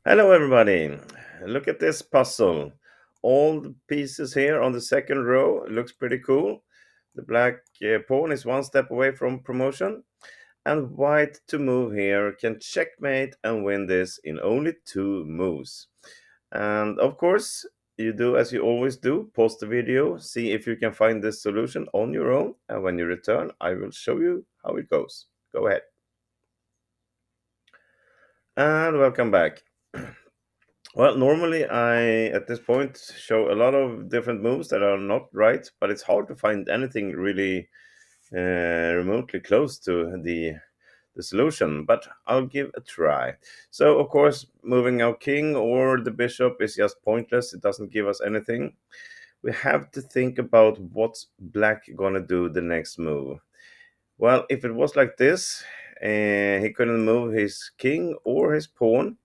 Hello, everybody. Look at this puzzle. All the pieces here on the second row looks pretty cool. The black pawn is one step away from promotion, and white to move here can checkmate and win this in only two moves. And of course, you do as you always do, pause the video, see if you can find this solution on your own, and when you return, I will show you how it goes. Go ahead. And welcome back. Well, normally I, at this point, show a lot of different moves that are not right, but it's hard to find anything really remotely close to the solution. But I'll give a try. So, of course, moving our king or the bishop is just pointless. It doesn't give us anything. We have to think about what's black gonna do the next move. Well, if it was like this, he couldn't move his king or his pawn,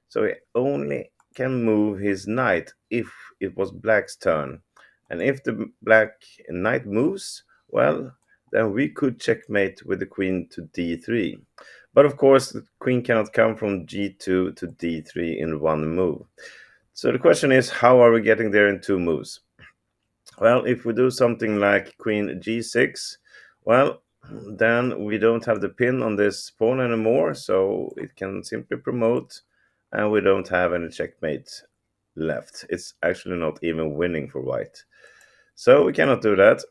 so he only can move his knight if it was black's turn. And if the black knight moves, well, then we could checkmate with the queen to d3. But of course, the queen cannot come from g2 to d3 in one move. So the question is, how are we getting there in two moves? Well, if we do something like queen g6, well, then we don't have the pin on this pawn anymore, so it can simply promote, and we don't have any checkmate left. It's actually not even winning for white. So we cannot do that.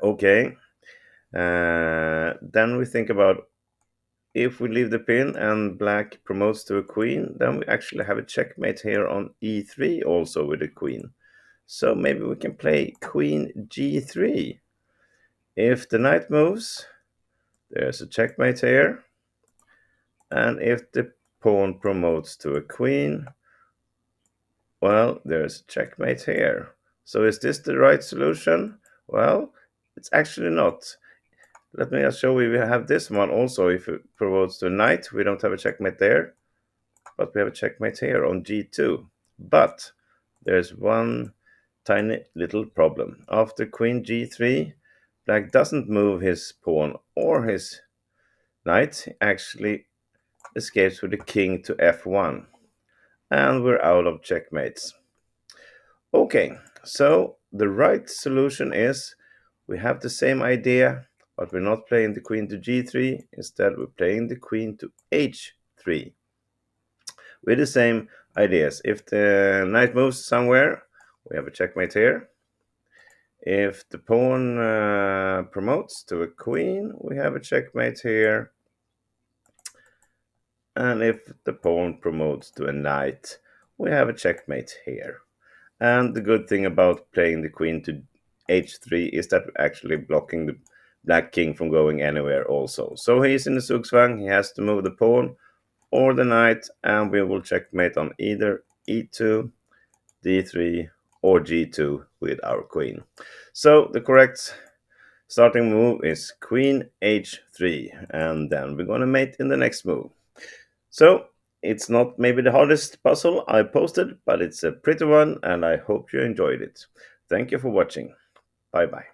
Okay. Then we think about if we leave the pin and black promotes to a queen, then we actually have a checkmate here on e3 also with a queen. So maybe we can play queen g3. If the knight moves, there's a checkmate here. And if the pawn promotes to a queen, well, there's a checkmate here. So is this the right solution? Well, it's actually not. Let me just show you, we have this one also. If it promotes to a knight, we don't have a checkmate there, but we have a checkmate here on g2. But there's one tiny little problem. After queen g3, black doesn't move his pawn or his knight, actually escapes with the king to f1. And we're out of checkmates. Okay, so the right solution is we have the same idea, but we're not playing the queen to g3. Instead, we're playing the queen to h3 with the same ideas. If the knight moves somewhere, we have a checkmate here. If the pawn promotes to a queen, we have a checkmate here. And if the pawn promotes to a knight, we have a checkmate here. And the good thing about playing the queen to h3 is that we're actually blocking the black king from going anywhere also. So he's in the zugzwang, he has to move the pawn or the knight, and we will checkmate on either e2, d3, or g2 with our queen. So the correct starting move is queen h3, and then we're going to mate in the next move. So it's not maybe the hardest puzzle I posted, but it's a pretty one, and I hope you enjoyed it. Thank you for watching. Bye bye.